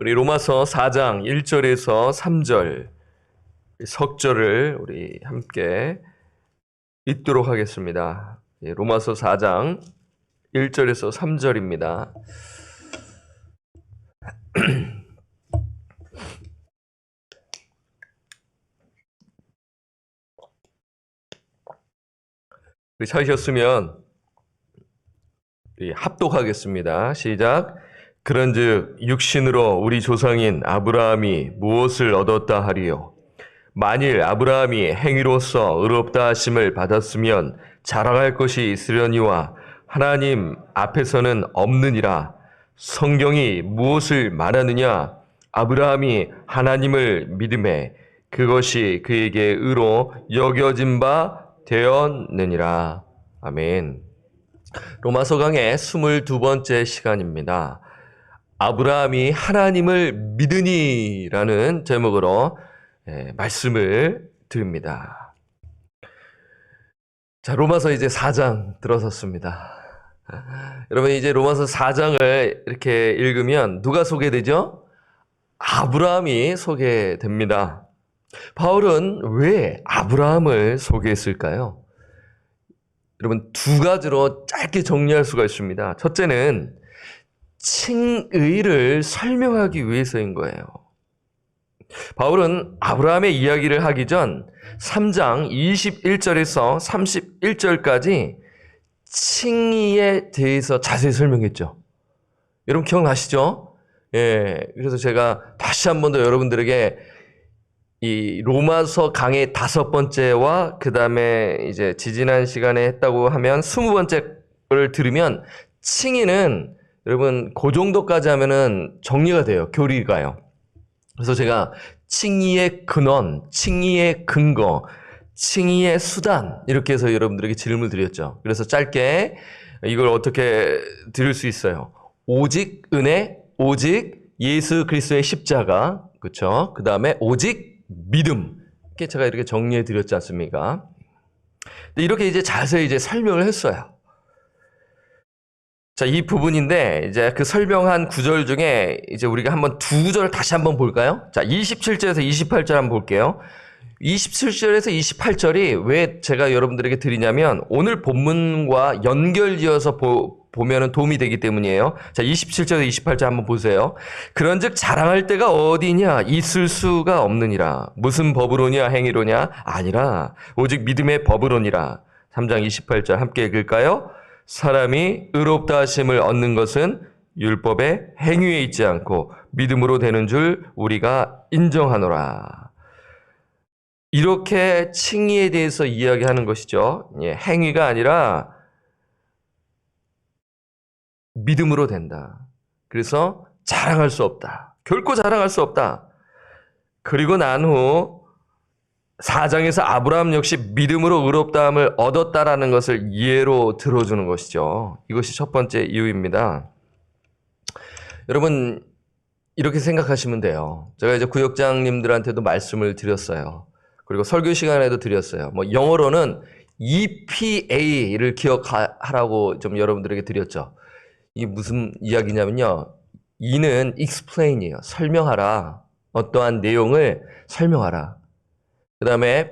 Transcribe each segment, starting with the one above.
우리 로마서 4장 1절에서 3절 석절을 우리 함께 읽도록 하겠습니다. 로마서 4장 1절에서 3절입니다. 우리 찾으셨으면 우리 합독하겠습니다. 시작. 그런즉 육신으로 우리 조상인 아브라함이 무엇을 얻었다 하리요? 만일 아브라함이 행위로서 의롭다 하심을 받았으면 자랑할 것이 있으려니와 하나님 앞에서는 없느니라. 성경이 무엇을 말하느냐? 아브라함이 하나님을 믿음에 그것이 그에게 의로 여겨진 바 되었느니라. 아멘. 로마서 강의 22번째 시간입니다. 아브라함이 하나님을 믿으니라는 제목으로 말씀을 드립니다. 자, 로마서 이제 4장 들어섰습니다. 여러분, 이제 로마서 4장을 이렇게 읽으면 누가 소개되죠? 아브라함이 소개됩니다. 바울은 왜 아브라함을 소개했을까요? 여러분, 두 가지로 짧게 정리할 수가 있습니다. 첫째는 칭의를 설명하기 위해서인 거예요. 바울은 아브라함의 이야기를 하기 전 3장 21절에서 31절까지 칭의에 대해서 자세히 설명했죠. 여러분 기억나시죠? 예, 그래서 제가 다시 한 번 더 여러분들에게 이 로마서 강의 5번째와 그 다음에 이제 지지난 시간에 했다고 하면 20번째를 들으면 칭의는 여러분 그 정도까지 하면은 정리가 돼요. 교리가요. 그래서 제가 칭의의 근원, 칭의의 근거, 칭의의 수단 이렇게 해서 여러분들에게 질문을 드렸죠. 그래서 짧게 이걸 어떻게 드릴 수 있어요? 오직 은혜, 오직 예수 그리스도의 십자가, 그렇죠? 그 다음에 오직 믿음. 이렇게 제가 이렇게 정리해 드렸지 않습니까? 이렇게 이제 자세히 이제 설명을 했어요. 자, 이 부분인데, 이제 그 설명한 구절 중에 이제 우리가 한번 두 구절을 다시 한번 볼까요? 자, 27절에서 28절 한번 볼게요. 27절에서 28절이 왜 제가 여러분들에게 드리냐면, 오늘 본문과 연결지어서 보면은 도움이 되기 때문이에요. 자, 27절에서 28절 한번 보세요. 그런즉 자랑할 때가 어디냐? 있을 수가 없느니라. 무슨 법으로냐? 행위로냐? 아니라, 오직 믿음의 법으로니라. 3장 28절 함께 읽을까요? 사람이 의롭다 하심을 얻는 것은 율법의 행위에 있지 않고 믿음으로 되는 줄 우리가 인정하노라. 이렇게 칭의에 대해서 이야기하는 것이죠. 예, 행위가 아니라 믿음으로 된다. 그래서 자랑할 수 없다. 결코 자랑할 수 없다. 그리고 난 후 4장에서 아브라함 역시 믿음으로 의롭다함을 얻었다라는 것을 예로 들어주는 것이죠. 이것이 첫 번째 이유입니다. 여러분, 이렇게 생각하시면 돼요. 제가 이제 구역장님들한테도 말씀을 드렸어요. 그리고 설교 시간에도 드렸어요. 뭐 영어로는 EPA를 기억하라고 좀 여러분들에게 드렸죠. 이게 무슨 이야기냐면요. E는 explain이에요. 설명하라. 어떠한 내용을 설명하라. 그 다음에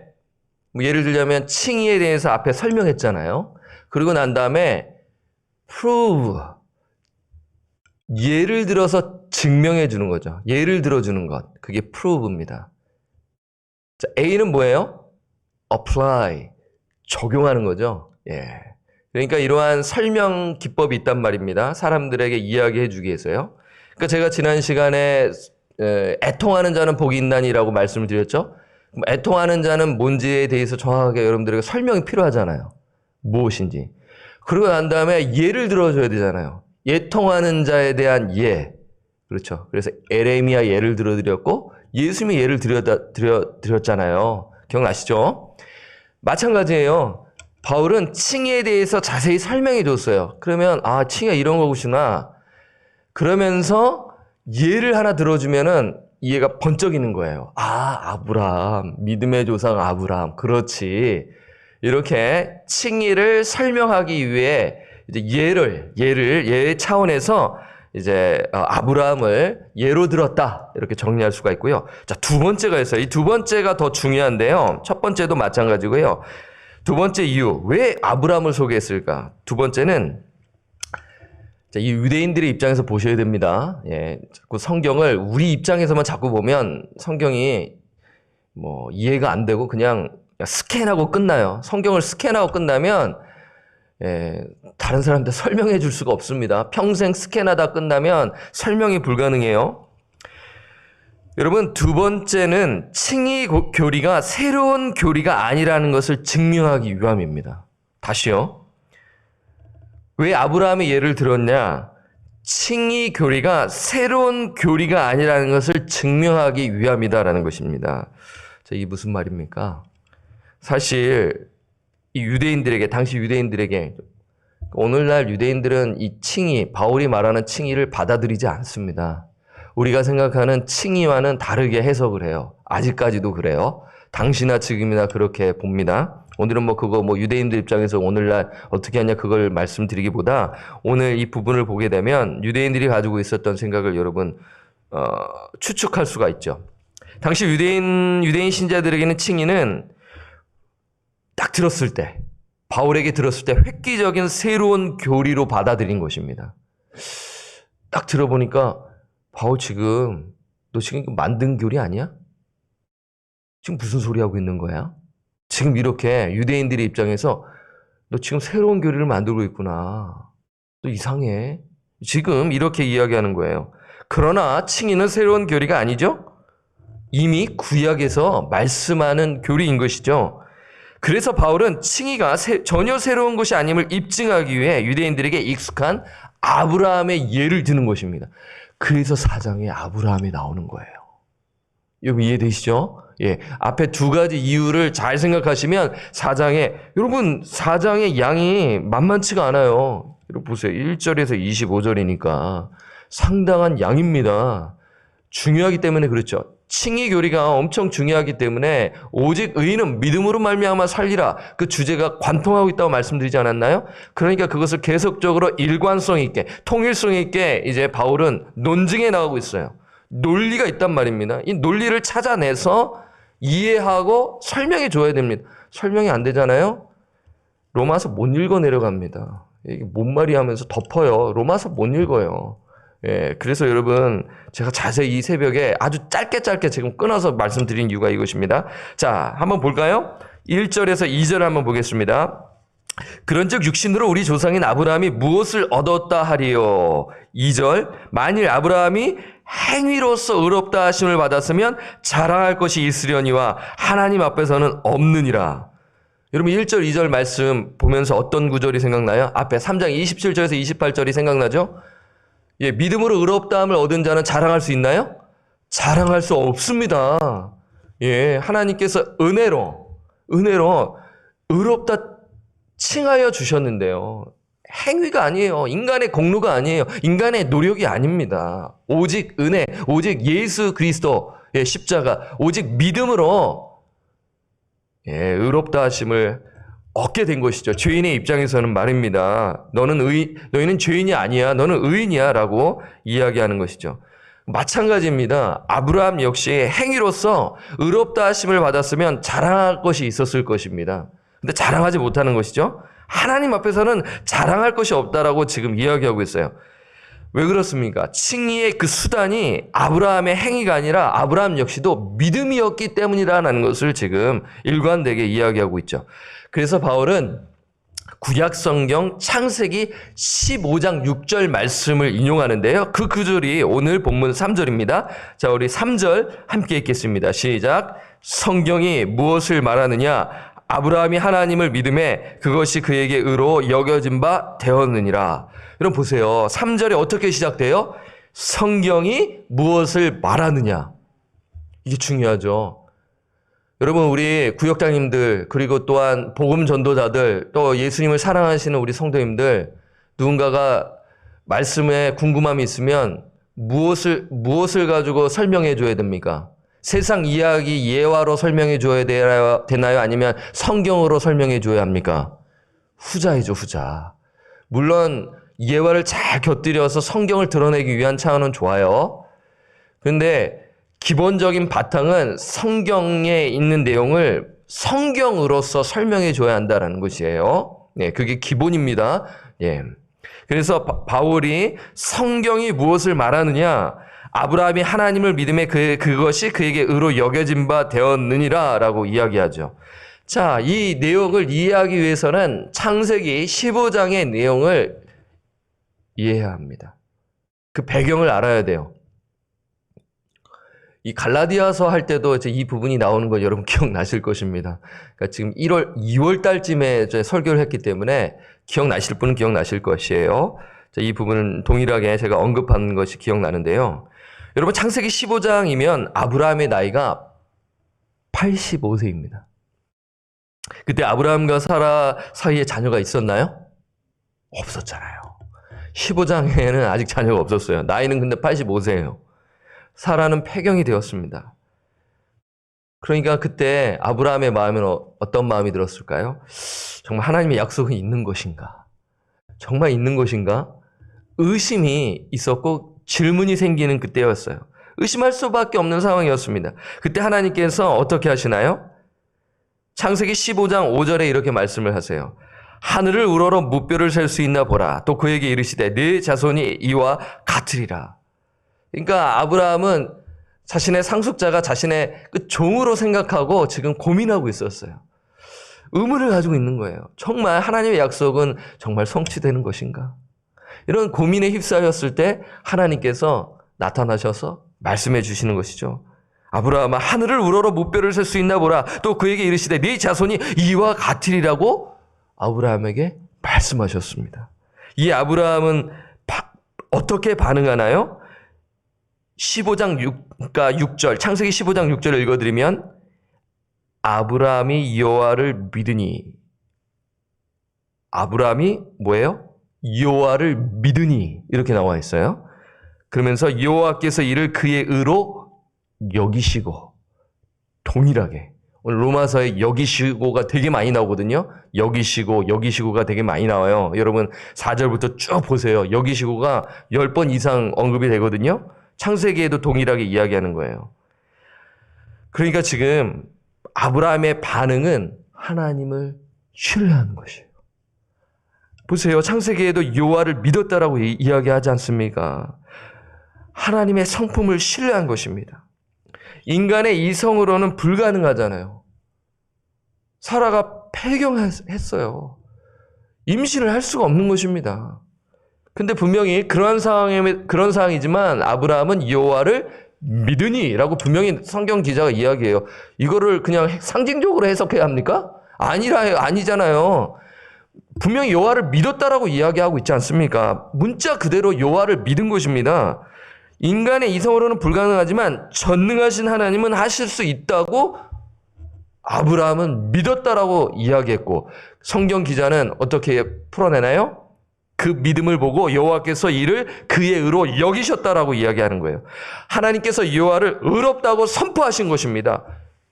뭐 예를 들자면 칭의에 대해서 앞에 설명했잖아요. 그리고 난 다음에 prove, 예를 들어서 증명해 주는 거죠. 예를 들어주는 것. 그게 prove입니다. 자, A는 뭐예요? apply, 적용하는 거죠. 예. 그러니까 이러한 설명 기법이 있단 말입니다. 사람들에게 이야기해 주기 위해서요. 그러니까 제가 지난 시간에 애통하는 자는 복이 있나니라고 말씀을 드렸죠. 애통하는 자는 뭔지에 대해서 정확하게 여러분들에게 설명이 필요하잖아요. 무엇인지. 그러고 난 다음에 예를 들어줘야 되잖아요. 애통하는 자에 대한 예. 그렇죠. 그래서 에레미야 예를 들어드렸고 예수님이 예를 드렸잖아요. 기억나시죠? 마찬가지예요. 바울은 칭의에 대해서 자세히 설명해 줬어요. 그러면 아, 칭의가 이런 거구나. 그러면서 예를 하나 들어주면은 이해가 번쩍이는 거예요. 아, 아브라함, 믿음의 조상 아브라함. 그렇지. 이렇게 칭의를 설명하기 위해 이제 예의 차원에서 이제 아브라함을 예로 들었다 이렇게 정리할 수가 있고요. 자, 두 번째가 있어요. 이 두 번째가 더 중요한데요. 첫 번째도 마찬가지고요. 두 번째 이유, 왜 아브라함을 소개했을까? 두 번째는 자, 이 유대인들의 입장에서 보셔야 됩니다. 예, 자꾸 성경을 우리 입장에서만 자꾸 보면 성경이 뭐 이해가 안 되고 그냥 스캔하고 끝나요. 성경을 스캔하고 끝나면 다른 사람한테 설명해 줄 수가 없습니다. 평생 스캔하다 끝나면 설명이 불가능해요. 여러분, 두 번째는 칭의 교리가 새로운 교리가 아니라는 것을 증명하기 위함입니다. 다시요. 왜 아브라함의 예를 들었냐? 칭의 교리가 새로운 교리가 아니라는 것을 증명하기 위함이다라는 것입니다. 자, 이게 무슨 말입니까? 사실 이 유대인들에게, 당시 유대인들에게, 오늘날 유대인들은 이 칭의, 바울이 말하는 칭의를 받아들이지 않습니다. 우리가 생각하는 칭의와는 다르게 해석을 해요. 아직까지도 그래요. 당시나 지금이나 그렇게 봅니다. 오늘은 그거 유대인들 입장에서 오늘날 어떻게 하냐 그걸 말씀드리기보다 오늘 이 부분을 보게 되면 유대인들이 가지고 있었던 생각을 여러분 추측할 수가 있죠. 당시 유대인 신자들에게는 칭의는 딱 들었을 때, 바울에게 들었을 때 획기적인 새로운 교리로 받아들인 것입니다. 딱 들어보니까 바울 너 지금 만든 교리 아니야? 지금 무슨 소리 하고 있는 거야? 지금 이렇게 유대인들의 입장에서 너 지금 새로운 교리를 만들고 있구나. 너 이상해. 지금 이렇게 이야기하는 거예요. 그러나 칭의는 새로운 교리가 아니죠? 이미 구약에서 말씀하는 교리인 것이죠. 그래서 바울은 칭의가 전혀 새로운 것이 아님을 입증하기 위해 유대인들에게 익숙한 아브라함의 예를 드는 것입니다. 그래서 4장에 아브라함이 나오는 거예요. 여러분 이해되시죠? 예, 앞에 두 가지 이유를 잘 생각하시면 4장에, 여러분 4장의 양이 만만치가 않아요. 여러분 보세요. 1절에서 25절이니까 상당한 양입니다. 중요하기 때문에 그렇죠. 칭의 교리가 엄청 중요하기 때문에 오직 의인은 믿음으로 말미암아 살리라, 그 주제가 관통하고 있다고 말씀드리지 않았나요? 그러니까 그것을 계속적으로 일관성 있게, 통일성 있게 이제 바울은 논증해 나가고 있어요. 논리가 있단 말입니다. 이 논리를 찾아내서 이해하고 설명해 줘야 됩니다. 설명이 안 되잖아요? 로마서 못 읽어 내려갑니다. 이게 뭔 말이 하면서 덮어요. 로마서 못 읽어요. 예, 그래서 여러분 제가 자세히 이 새벽에 아주 짧게 지금 끊어서 말씀드린 이유가 이것입니다. 자, 한번 볼까요? 1절에서 2절 한번 보겠습니다. 그런즉 육신으로 우리 조상인 아브라함이 무엇을 얻었다 하리요? 2절, 만일 아브라함이 행위로서 의롭다 하심을 받았으면 자랑할 것이 있으려니와 하나님 앞에서는 없느니라. 여러분 1절, 2절 말씀 보면서 어떤 구절이 생각나요? 앞에 3장 27절에서 28절이 생각나죠? 예, 믿음으로 의롭다함을 얻은 자는 자랑할 수 있나요? 자랑할 수 없습니다. 예, 하나님께서 은혜로 의롭다 칭하여 주셨는데요. 행위가 아니에요. 인간의 공로가 아니에요. 인간의 노력이 아닙니다. 오직 은혜, 오직 예수 그리스도의 십자가, 오직 믿음으로 의롭다 하심을 얻게 된 것이죠. 죄인의 입장에서는 말입니다. 너희는 죄인이 아니야. 너는 의인이야. 라고 이야기하는 것이죠. 마찬가지입니다. 아브라함 역시 행위로서 의롭다 하심을 받았으면 자랑할 것이 있었을 것입니다. 근데 자랑하지 못하는 것이죠. 하나님 앞에서는 자랑할 것이 없다라고 지금 이야기하고 있어요. 왜 그렇습니까? 칭의의 그 수단이 아브라함의 행위가 아니라 아브라함 역시도 믿음이었기 때문이라는 것을 지금 일관되게 이야기하고 있죠. 그래서 바울은 구약성경 창세기 15장 6절 말씀을 인용하는데요. 그 구절이 오늘 본문 3절입니다. 자, 우리 3절 함께 읽겠습니다. 시작. 성경이 무엇을 말하느냐? 아브라함이 하나님을 믿음에 그것이 그에게 의로 여겨진 바 되었느니라. 여러분 보세요. 3절에 어떻게 시작돼요? 성경이 무엇을 말하느냐. 이게 중요하죠. 여러분 우리 구역장님들 그리고 또한 복음 전도자들 또 예수님을 사랑하시는 우리 성도님들 누군가가 말씀에 궁금함이 있으면 무엇을 가지고 설명해 줘야 됩니까? 세상 이야기 예화로 설명해 줘야 되나요? 아니면 성경으로 설명해 줘야 합니까? 후자이죠, 후자. 물론 예화를 잘 곁들여서 성경을 드러내기 위한 차원은 좋아요. 그런데 기본적인 바탕은 성경에 있는 내용을 성경으로서 설명해 줘야 한다는 것이에요. 네, 그게 기본입니다. 예. 그래서 바울이 성경이 무엇을 말하느냐? 아브라함이 하나님을 믿음에 그것이 그에게 의로 여겨진 바 되었느니라 라고 이야기하죠. 자, 이 내용을 이해하기 위해서는 창세기 15장의 내용을 이해해야 합니다. 그 배경을 알아야 돼요. 이 갈라디아서 할 때도 이제 이 부분이 나오는 거 여러분 기억나실 것입니다. 그러니까 지금 2월 달쯤에 설교를 했기 때문에 기억나실 분은 기억나실 것이에요. 자, 이 부분은 동일하게 제가 언급한 것이 기억나는데요. 여러분 창세기 15장이면 아브라함의 나이가 85세입니다. 그때 아브라함과 사라 사이에 자녀가 있었나요? 없었잖아요. 15장에는 아직 자녀가 없었어요. 나이는 근데 85세예요. 사라는 폐경이 되었습니다. 그러니까 그때 아브라함의 마음은 어떤 마음이 들었을까요? 정말 하나님의 약속은 있는 것인가? 정말 있는 것인가? 의심이 있었고 질문이 생기는 그때였어요. 의심할 수밖에 없는 상황이었습니다. 그때 하나님께서 어떻게 하시나요? 창세기 15장 5절에 이렇게 말씀을 하세요. 하늘을 우러러 무뼈를 셀 수 있나 보라. 또 그에게 이르시되 네 자손이 이와 같으리라. 그러니까 아브라함은 자신의 상속자가 자신의 그 종으로 생각하고 지금 고민하고 있었어요. 의문을 가지고 있는 거예요. 정말 하나님의 약속은 정말 성취되는 것인가? 이런 고민에 휩싸였을 때 하나님께서 나타나셔서 말씀해 주시는 것이죠. 아브라함아 하늘을 우러러 무뼈를 셀 수 있나 보라. 또 그에게 이르시되 네 자손이 이와 같으리라고 아브라함에게 말씀하셨습니다. 이 아브라함은 어떻게 반응하나요? 15장 6절, 창세기 15장 6절을 읽어드리면 아브라함이 여호와를 믿으니 아브라함이 뭐예요? 여호와를 믿으니 이렇게 나와 있어요. 그러면서 여호와께서 이를 그의 의로 여기시고 동일하게 오늘 로마서에 여기시고가 되게 많이 나오거든요. 여기시고가 되게 많이 나와요. 여러분 4절부터 쭉 보세요. 여기시고가 10번 이상 언급이 되거든요. 창세기에도 동일하게 이야기하는 거예요. 그러니까 지금 아브라함의 반응은 하나님을 신뢰하는 것이에요. 보세요. 창세기에도 여호와를 믿었다라고 이야기하지 않습니까? 하나님의 성품을 신뢰한 것입니다. 인간의 이성으로는 불가능하잖아요. 사라가 폐경했어요. 임신을 할 수가 없는 것입니다. 근데 분명히 그런 상황이지만 아브라함은 여호와를 믿으니라고 분명히 성경 기자가 이야기해요. 이거를 그냥 상징적으로 해석해야 합니까? 아니잖아요. 분명히 여호와를 믿었다라고 이야기하고 있지 않습니까? 문자 그대로 여호와를 믿은 것입니다. 인간의 이성으로는 불가능하지만 전능하신 하나님은 하실 수 있다고 아브라함은 믿었다라고 이야기했고 성경 기자는 어떻게 풀어내나요? 그 믿음을 보고 여호와께서 이를 그의 의로 여기셨다라고 이야기하는 거예요. 하나님께서 여호와를 의롭다고 선포하신 것입니다.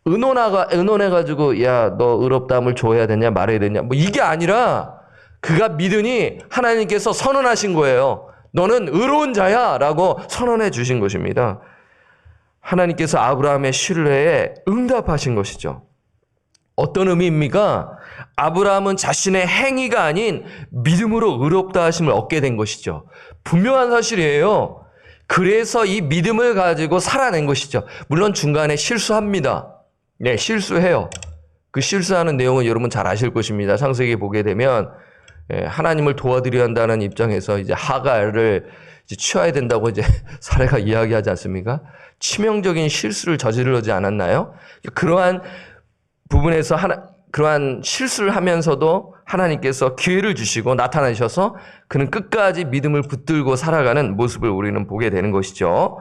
의논해가지고 야, 너 의롭다함을 줘야 되냐 말해야 되냐 뭐 이게 아니라 그가 믿으니 하나님께서 선언하신 거예요. 너는 의로운 자야 라고 선언해 주신 것입니다. 하나님께서 아브라함의 신뢰에 응답하신 것이죠. 어떤 의미입니까? 아브라함은 자신의 행위가 아닌 믿음으로 의롭다 하심을 얻게 된 것이죠. 분명한 사실이에요. 그래서 이 믿음을 가지고 살아낸 것이죠. 물론 중간에 실수합니다. 네, 실수해요. 그 실수하는 내용은 여러분 잘 아실 것입니다. 창세기 보게 되면 하나님을 도와드려야 한다는 입장에서 이제 하갈을 이제 취해야 된다고 이제 사례가 이야기하지 않습니까? 치명적인 실수를 저지르지 않았나요? 그러한 부분에서 그러한 실수를 하면서도 하나님께서 기회를 주시고 나타나셔서 그는 끝까지 믿음을 붙들고 살아가는 모습을 우리는 보게 되는 것이죠.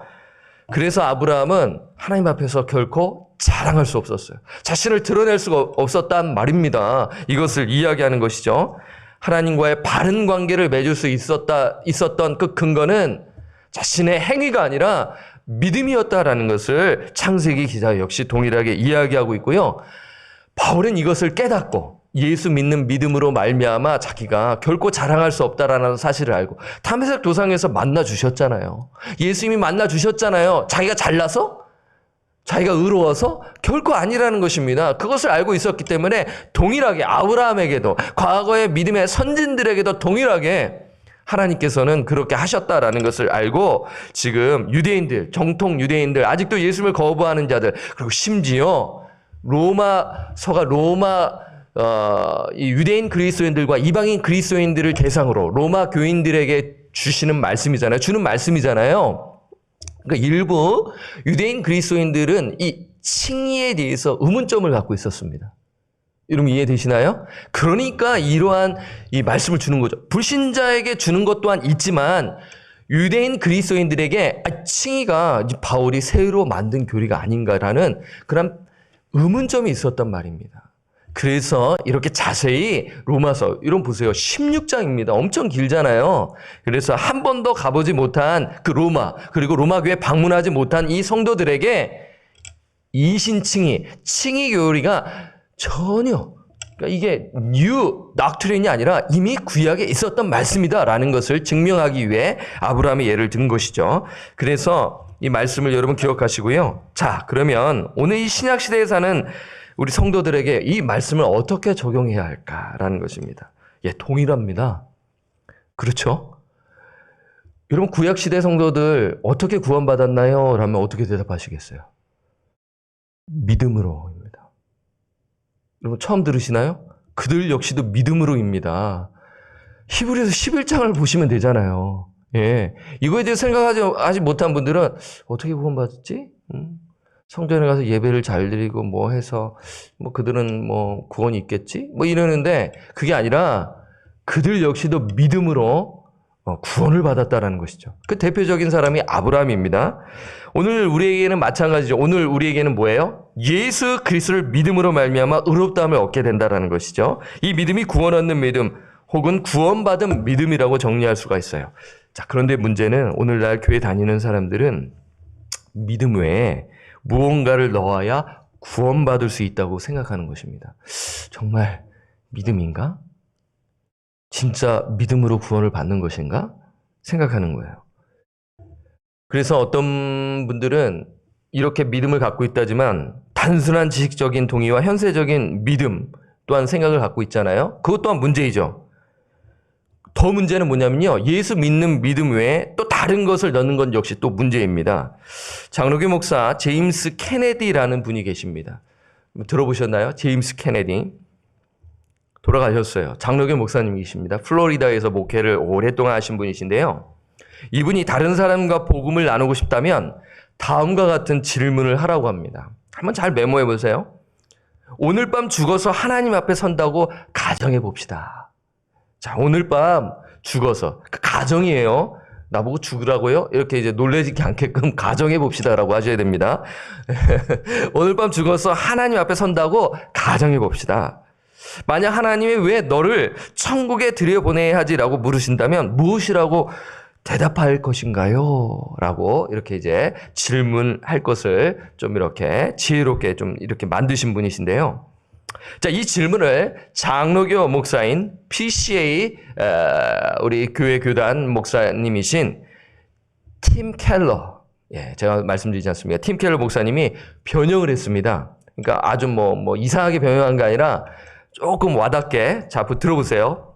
그래서 아브라함은 하나님 앞에서 결코 자랑할 수 없었어요. 자신을 드러낼 수가 없었단 말입니다. 이것을 이야기하는 것이죠. 하나님과의 바른 관계를 맺을 수 있었던 그 근거는 자신의 행위가 아니라 믿음이었다라는 것을 창세기 기자 역시 동일하게 이야기하고 있고요. 바울은 이것을 깨닫고 예수 믿는 믿음으로 말미암아 자기가 결코 자랑할 수 없다라는 사실을 알고 담에색 도상에서 만나 주셨잖아요. 예수님이 만나 주셨잖아요. 자기가 잘나서? 자기가 의로워서? 결코 아니라는 것입니다. 그것을 알고 있었기 때문에 동일하게 아브라함에게도 과거의 믿음의 선진들에게도 동일하게 하나님께서는 그렇게 하셨다라는 것을 알고 지금 유대인들, 정통 유대인들, 아직도 예수님을 거부하는 자들, 그리고 심지어 이 유대인 그리스도인들과 이방인 그리스도인들을 대상으로 로마 교인들에게 주시는 말씀이잖아요. 주는 말씀이잖아요. 그러니까 일부 유대인 그리스도인들은 이 칭의에 대해서 의문점을 갖고 있었습니다. 여러분 이해되시나요? 그러니까 이러한 이 말씀을 주는 거죠. 불신자에게 주는 것 또한 있지만 유대인 그리스도인들에게 칭의가 바울이 새로 만든 교리가 아닌가라는 그런 의문점이 있었단 말입니다. 그래서 이렇게 자세히 로마서, 이런 보세요. 16장입니다. 엄청 길잖아요. 그래서 한 번도 가보지 못한 그 로마, 그리고 로마 교회 방문하지 못한 이 성도들에게 칭의 교리가 전혀, 그러니까 이게 뉴 doctrine이 아니라 이미 구약에 있었던 말씀이다라는 것을 증명하기 위해 아브라함의 예를 든 것이죠. 그래서 이 말씀을 여러분 기억하시고요. 자, 그러면 오늘 이 신약 시대에 사는 우리 성도들에게 이 말씀을 어떻게 적용해야 할까라는 것입니다. 예, 동일합니다. 그렇죠? 여러분 구약 시대 성도들 어떻게 구원받았나요? 라면 어떻게 대답하시겠어요? 믿음으로입니다. 여러분 처음 들으시나요? 그들 역시도 믿음으로입니다. 히브리서 11장을 보시면 되잖아요. 예, 이거에 대해 생각하지 못한 분들은 어떻게 구원받았지? 성전에 가서 예배를 잘 드리고 뭐 해서 뭐 그들은 뭐 구원이 있겠지? 뭐 이러는데 그게 아니라 그들 역시도 믿음으로 구원을 받았다라는 것이죠. 그 대표적인 사람이 아브라함입니다. 오늘 우리에게는 마찬가지죠. 오늘 우리에게는 뭐예요? 예수 그리스도를 믿음으로 말미암아 의롭다함을 얻게 된다라는 것이죠. 이 믿음이 구원 얻는 믿음 혹은 구원받은 믿음이라고 정리할 수가 있어요. 자, 그런데 문제는 오늘날 교회 다니는 사람들은 믿음 외에 무언가를 넣어야 구원받을 수 있다고 생각하는 것입니다. 정말 믿음인가? 진짜 믿음으로 구원을 받는 것인가? 생각하는 거예요. 그래서 어떤 분들은 이렇게 믿음을 갖고 있다지만 단순한 지식적인 동의와 현세적인 믿음 또한 생각을 갖고 있잖아요. 그것 또한 문제이죠. 더 문제는 뭐냐면요. 예수 믿는 믿음 외에 또 다른 것을 넣는 건 역시 또 문제입니다. 장로교 목사 제임스 케네디라는 분이 계십니다. 들어보셨나요? 제임스 케네디. 돌아가셨어요. 장로교 목사님이십니다. 플로리다에서 목회를 오랫동안 하신 분이신데요. 이분이 다른 사람과 복음을 나누고 싶다면 다음과 같은 질문을 하라고 합니다. 한번 잘 메모해 보세요. 오늘 밤 죽어서 하나님 앞에 선다고 가정해 봅시다. 자, 오늘 밤 죽어서, 가정이에요. 나보고 죽으라고요? 이렇게 이제 놀라지 않게끔 가정해 봅시다라고 하셔야 됩니다. 오늘 밤 죽어서 하나님 앞에 선다고 가정해 봅시다. 만약 하나님이 왜 너를 천국에 들여보내야 하지라고 물으신다면 무엇이라고 대답할 것인가요? 라고 이렇게 이제 질문할 것을 좀 이렇게 지혜롭게 좀 이렇게 만드신 분이신데요. 자, 이 질문을 장로교 목사인 PCA 우리 교회 교단 목사님이신 팀 켈러, 예, 제가 말씀드리지 않습니까? 팀 켈러 목사님이 변형을 했습니다. 그러니까 아주 뭐 이상하게 변형한 게 아니라 조금 와닿게, 자, 들어보세요.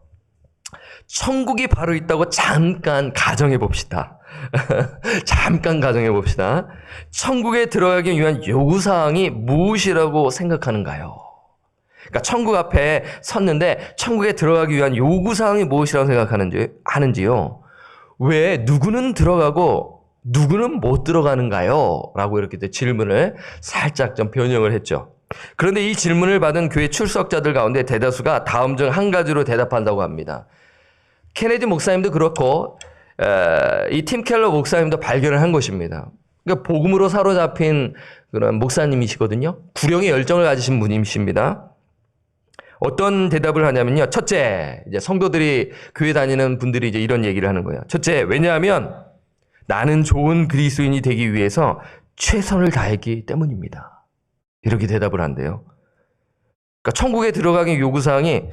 천국이 바로 있다고 잠깐 가정해 봅시다. 잠깐 가정해 봅시다. 천국에 들어가기 위한 요구사항이 무엇이라고 생각하는가요? 그러니까 천국 앞에 섰는데 천국에 들어가기 위한 요구사항이 무엇이라고 하는지요? 왜 누구는 들어가고 누구는 못 들어가는가요? 라고 이렇게 질문을 살짝 좀 변형을 했죠. 그런데 이 질문을 받은 교회 출석자들 가운데 대다수가 다음 중 한 가지로 대답한다고 합니다. 케네디 목사님도 그렇고 이 팀 켈러 목사님도 발견을 한 것입니다. 그러니까 복음으로 사로잡힌 그런 목사님이시거든요. 구령의 열정을 가지신 분이십니다. 어떤 대답을 하냐면요. 첫째, 이제 성도들이 교회 다니는 분들이 이제 이런 얘기를 하는 거예요. 첫째, 왜냐하면 나는 좋은 그리스도인이 되기 위해서 최선을 다했기 때문입니다. 이렇게 대답을 한대요. 그러니까 천국에 들어가기 요구사항이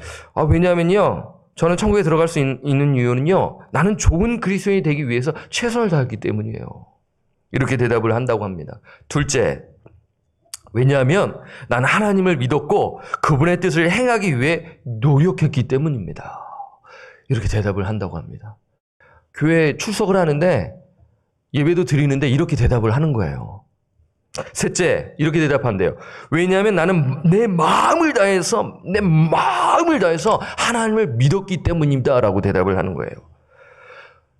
왜냐하면요. 저는 천국에 들어갈 수 있는 이유는요. 나는 좋은 그리스도인이 되기 위해서 최선을 다했기 때문이에요. 이렇게 대답을 한다고 합니다. 둘째, 왜냐하면 나는 하나님을 믿었고 그분의 뜻을 행하기 위해 노력했기 때문입니다. 이렇게 대답을 한다고 합니다. 교회에 출석을 하는데 예배도 드리는데 이렇게 대답을 하는 거예요. 셋째, 이렇게 대답한대요. 왜냐하면 나는 내 마음을 다해서 하나님을 믿었기 때문입니다. 라고 대답을 하는 거예요.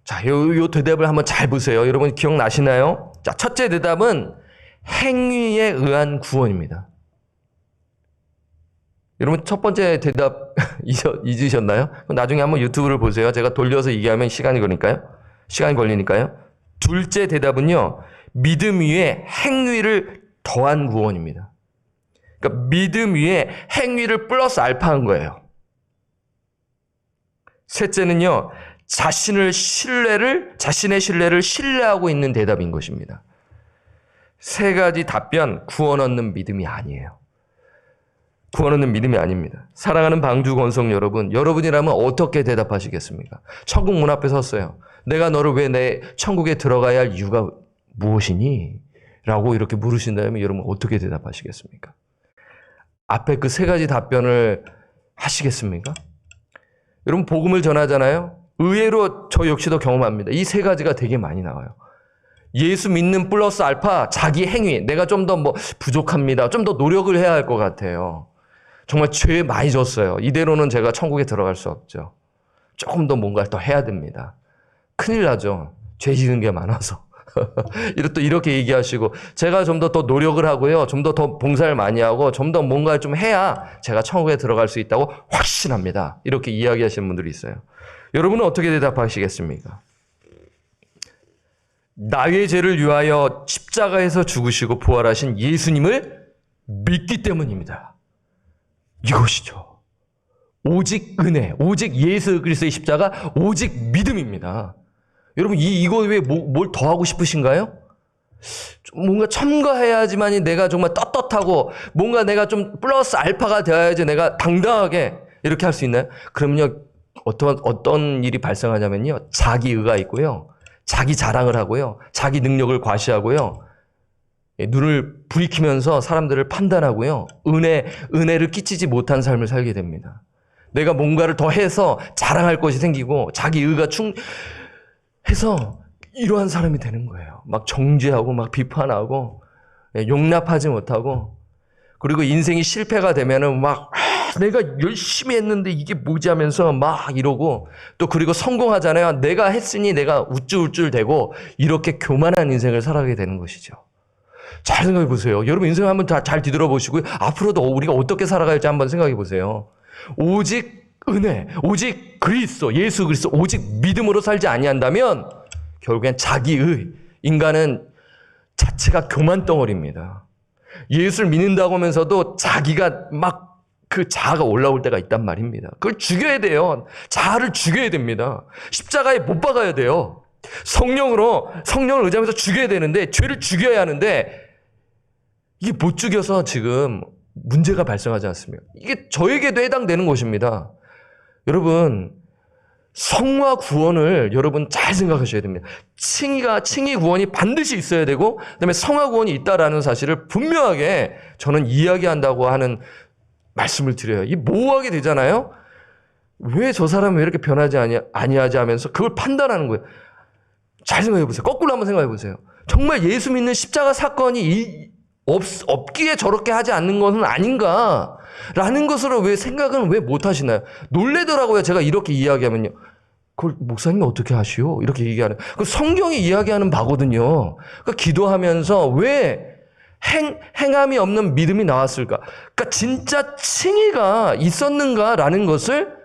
자, 요 대답을 한번 잘 보세요. 여러분 기억나시나요? 자, 첫째 대답은 행위에 의한 구원입니다. 여러분 첫 번째 대답 잊으셨나요? 나중에 한번 유튜브를 보세요. 제가 돌려서 얘기하면 시간이 걸리니까요. 둘째 대답은요. 믿음 위에 행위를 더한 구원입니다. 그러니까 믿음 위에 행위를 플러스 알파한 거예요. 셋째는요. 자신의 신뢰를 신뢰하고 있는 대답인 것입니다. 세 가지 답변 구원 얻는 믿음이 아니에요. 구원 얻는 믿음이 아닙니다. 사랑하는 방주건성 여러분, 여러분이라면 어떻게 대답하시겠습니까? 천국 문 앞에 섰어요. 내가 너를 왜 내 천국에 들어가야 할 이유가 무엇이니? 라고 이렇게 물으신다면 여러분 어떻게 대답하시겠습니까? 앞에 그 세 가지 답변을 하시겠습니까? 여러분 복음을 전하잖아요. 의외로 저 역시도 경험합니다. 이 세 가지가 되게 많이 나와요. 예수 믿는 플러스 알파 자기 행위. 내가 좀 더 부족합니다. 좀 더 노력을 해야 할 것 같아요. 정말 죄 많이 졌어요. 이대로는 제가 천국에 들어갈 수 없죠. 조금 더 뭔가를 더 해야 됩니다. 큰일 나죠. 죄 지는 게 많아서. 또 이렇게 얘기하시고 제가 좀 더 노력을 하고요. 좀 더 봉사를 많이 하고 좀 더 뭔가를 좀 해야 제가 천국에 들어갈 수 있다고 확신합니다. 이렇게 이야기하시는 분들이 있어요. 여러분은 어떻게 대답하시겠습니까? 나의 죄를 위하여 십자가에서 죽으시고 부활하신 예수님을 믿기 때문입니다. 이것이죠. 오직 은혜, 오직 예수 그리스도의 십자가, 오직 믿음입니다. 여러분 이거 왜 뭘 더 하고 싶으신가요? 뭔가 첨가해야지만이 내가 정말 떳떳하고 뭔가 내가 좀 플러스 알파가 되어야지 내가 당당하게 이렇게 할 수 있나요? 그럼요. 어떤 일이 발생하냐면요. 자기의가 있고요. 자기 자랑을 하고요. 자기 능력을 과시하고요. 눈을 부리키면서 사람들을 판단하고요. 은혜를 끼치지 못한 삶을 살게 됩니다. 내가 뭔가를 더 해서 자랑할 것이 생기고 자기의가 해서 이러한 사람이 되는 거예요. 막 정죄하고 막 비판하고 용납하지 못하고 그리고 인생이 실패가 되면은 막 내가 열심히 했는데 이게 뭐지 하면서 막 이러고 또 그리고 성공하잖아요. 내가 했으니 내가 우쭐우쭐 대고 이렇게 교만한 인생을 살아가게 되는 것이죠. 잘 생각해 보세요. 여러분 인생 한번 잘 뒤돌아보시고요. 앞으로도 우리가 어떻게 살아갈지 한번 생각해 보세요. 오직 은혜, 오직 그리스도, 예수 그리스도, 오직 믿음으로 살지 아니한다면 결국엔 자기의 인간은 자체가 교만 덩어리입니다. 예수를 믿는다고 하면서도 자기가 막 그 자아가 올라올 때가 있단 말입니다. 그걸 죽여야 돼요. 자아를 죽여야 됩니다. 십자가에 못 박아야 돼요. 성령을 의지하면서 죽여야 되는데 죄를 죽여야 하는데 이게 못 죽여서 지금 문제가 발생하지 않습니까? 이게 저에게도 해당되는 것입니다. 여러분 성화 구원을 여러분 잘 생각하셔야 됩니다. 칭의 구원이 반드시 있어야 되고 그다음에 성화 구원이 있다라는 사실을 분명하게 저는 이야기한다고 하는 말씀을 드려요. 이 모호하게 되잖아요. 왜 저 사람은 왜 이렇게 변하지 아니하지 하면서 그걸 판단하는 거예요. 잘 생각해 보세요. 거꾸로 한번 생각해 보세요. 정말 예수 믿는 십자가 사건이 없기에 저렇게 하지 않는 것은 아닌가라는 것으로 왜 생각은 왜 못 하시나요? 놀래더라고요. 제가 이렇게 이야기하면요. 그걸 목사님이 어떻게 하시오? 이렇게 얘기하는. 그 성경이 이야기하는 바거든요. 그러니까 기도하면서 왜 행함이 없는 믿음이 나왔을까? 그러니까 진짜 칭의가 있었는가라는 그것을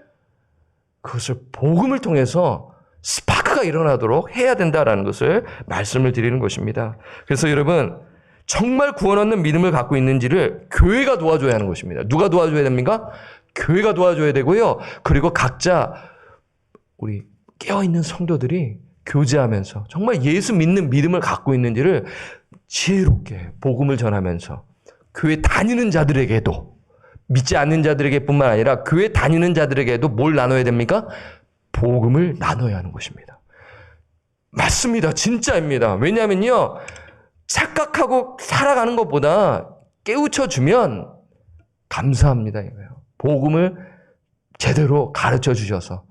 복음을 통해서 스파크가 일어나도록 해야 된다라는 것을 말씀을 드리는 것입니다. 그래서 여러분 정말 구원 얻는 믿음을 갖고 있는지를 교회가 도와줘야 하는 것입니다. 누가 도와줘야 됩니까? 교회가 도와줘야 되고요. 그리고 각자 우리 깨어있는 성도들이 교제하면서 정말 예수 믿는 믿음을 갖고 있는지를 지혜롭게 복음을 전하면서 교회 다니는 자들에게도 믿지 않는 자들에게뿐만 아니라 교회 다니는 자들에게도 뭘 나눠야 됩니까? 복음을 나눠야 하는 것입니다. 맞습니다. 진짜입니다. 왜냐하면요. 착각하고 살아가는 것보다 깨우쳐주면 감사합니다. 이거예요. 복음을 제대로 가르쳐 주셔서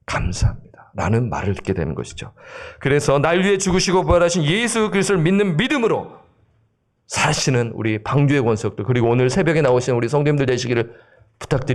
감사합니다. 라는 말을 듣게 되는 것이죠. 그래서 날 위해 죽으시고 부활하신 예수 그리스도를 믿는 믿음으로 사시는 우리 방주의 권석들 그리고 오늘 새벽에 나오신 우리 성도님들 되시기를 부탁드립니다.